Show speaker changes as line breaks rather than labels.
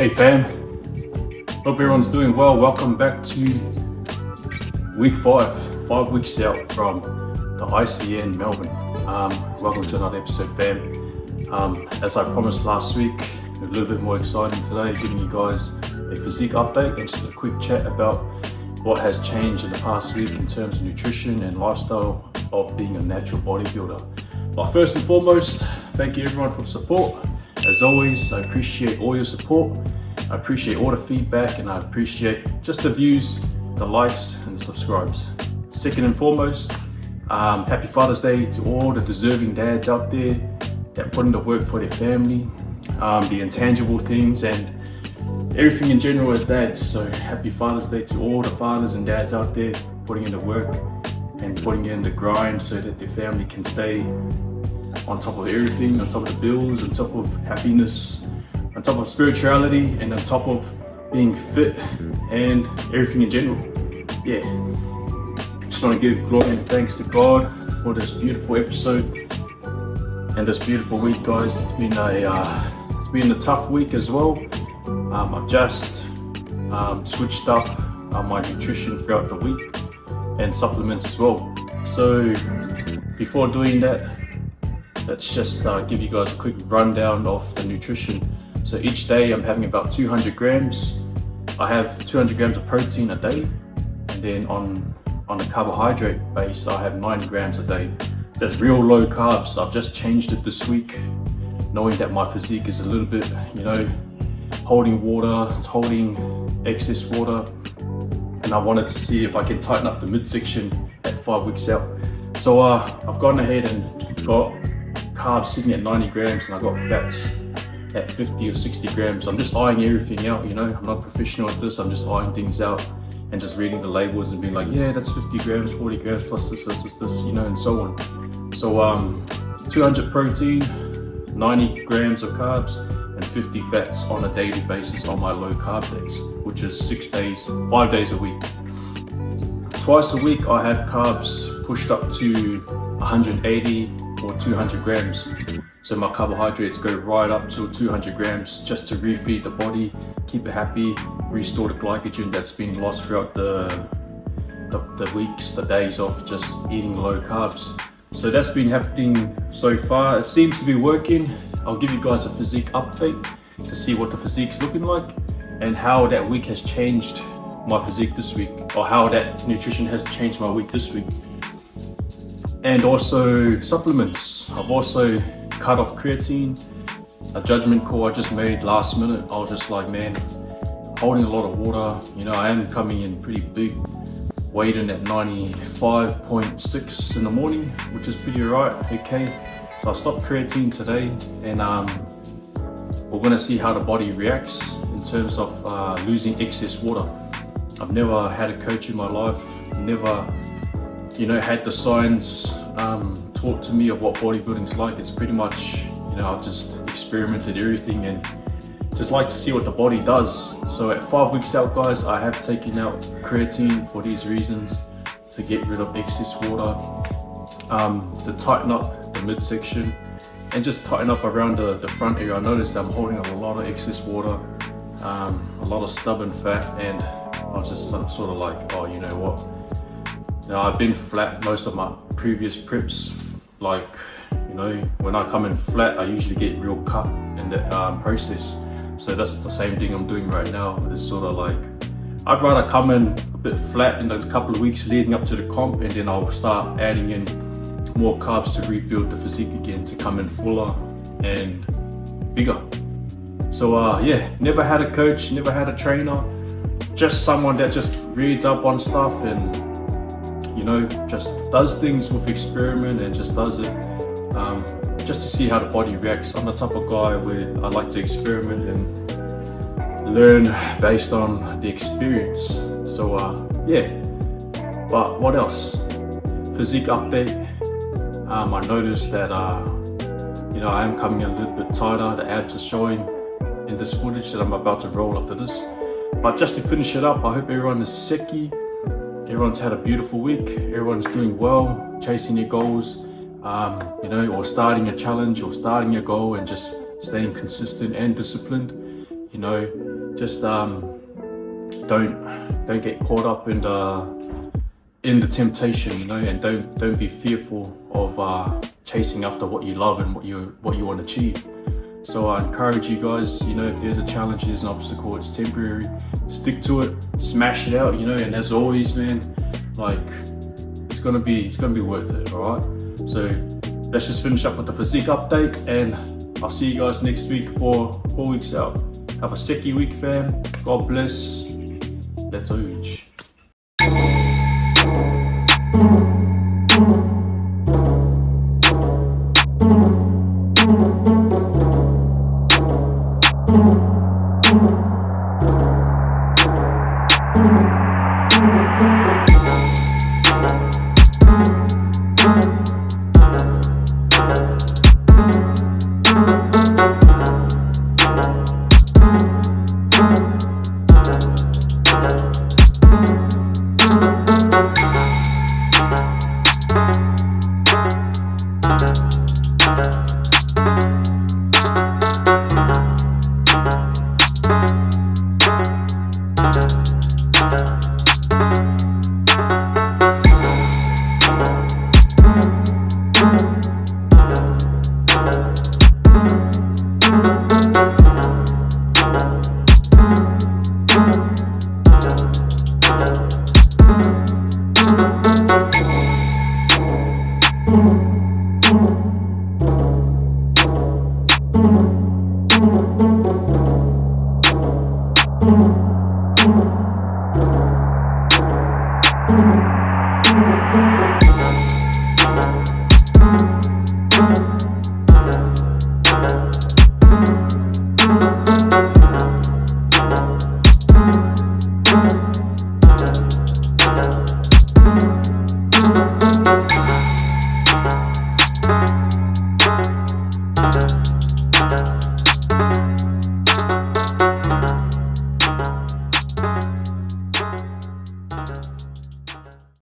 Hey fam, hope everyone's doing well. Welcome back to week 5 weeks out from the ICN Melbourne. Welcome to another episode fam. As I promised last week, a little bit more exciting today, giving you guys a physique update and just a quick chat about what has changed in the past week in terms of nutrition and lifestyle of being a natural bodybuilder. But first and foremost, thank you everyone for the support. As always, I appreciate all your support. I appreciate all the feedback and I appreciate just the views, the likes and the subscribes. Second and foremost, happy Father's Day to all the deserving dads out there that put in the work for their family, the intangible things and everything in general as dads. So happy Father's Day to all the fathers and dads out there putting in the work and putting in the grind so that their family can stay on top of everything, on top of the bills, on top of happiness, on top of spirituality, and on top of being fit and everything in general. Yeah, just want to give glory and thanks to God for this beautiful episode and this beautiful week, guys. It's been a tough week as well. I've just switched up my nutrition throughout the week and supplements as well. So before doing that, let's just give you guys a quick rundown of the nutrition. So each day I'm having about 200 grams. I have 200 grams of protein a day, and then on a carbohydrate base I have 90 grams a day. That's real low carbs. I've just changed it this week, knowing that my physique is a little bit, holding water, it's holding excess water, and I wanted to see if I can tighten up the midsection at 5 weeks out. So I've gone ahead and got carbs sitting at 90 grams and I got fats at 50 or 60 grams. I'm just eyeing everything out, I'm not professional at this. I'm just eyeing things out and just reading the labels and being like, yeah, that's 50 grams, 40 grams plus this, and so on. So 200 protein, 90 grams of carbs and 50 fats on a daily basis on my low carb days, which is 5 days a week. Twice a week I have carbs pushed up to 180 or 200 grams. So my carbohydrates go right up to 200 grams just to refeed the body, keep it happy, restore the glycogen that's been lost throughout the weeks, the days of just eating low carbs. So that's been happening so far. It seems to be working. I'll give you guys a physique update to see what the physique's looking like and how that week has changed my physique this week, or how that nutrition has changed my week this week. And also supplements. I've also cut off creatine, a judgment call I just made last minute. I was just like, man, holding a lot of water. I am coming in pretty big, weighed in at 95.6 in the morning, which is pretty alright, okay. So I stopped creatine today, and we're gonna see how the body reacts in terms of losing excess water. I've never had a coach in my life, never had the science taught to me of what bodybuilding's like. It's pretty much, I've just experimented everything and just like to see what the body does. So at 5 weeks out, guys, I have taken out creatine for these reasons, to get rid of excess water, to tighten up the midsection and just tighten up around the front area. I noticed I'm holding a lot of excess water, a lot of stubborn fat, and I was just sort of like, oh, you know what? I've been flat most of my previous preps. Like, when I come in flat, I usually get real cut in that process. So that's the same thing I'm doing right now. It's sort of like, I'd rather come in a bit flat in those couple of weeks leading up to the comp, and then I'll start adding in more carbs to rebuild the physique again, to come in fuller and bigger. So yeah, never had a coach, never had a trainer, just someone that just reads up on stuff and just does things with experiment and just does it just to see how the body reacts. I'm the type of guy where I like to experiment and learn based on the experience. So yeah, but what else? Physique update. I noticed that I am coming a little bit tighter. The abs are showing in this footage that I'm about to roll after this. But just to finish it up, I hope everyone is sicky. Everyone's had a beautiful week. Everyone's doing well, chasing your goals, or starting a challenge or starting a goal and just staying consistent and disciplined. just don't get caught up in the temptation, you know, and don't be fearful of chasing after what you love and what you want to achieve. So I encourage you guys, you know, if there's a challenge, there's an obstacle, it's temporary, stick to it, smash it out, you know. And as always, man, like it's gonna be worth it. All right, so let's just finish up with the physique update, and I'll see you guys next week for 4 weeks out. Have a sicky week, fam. God bless. Let's ooch.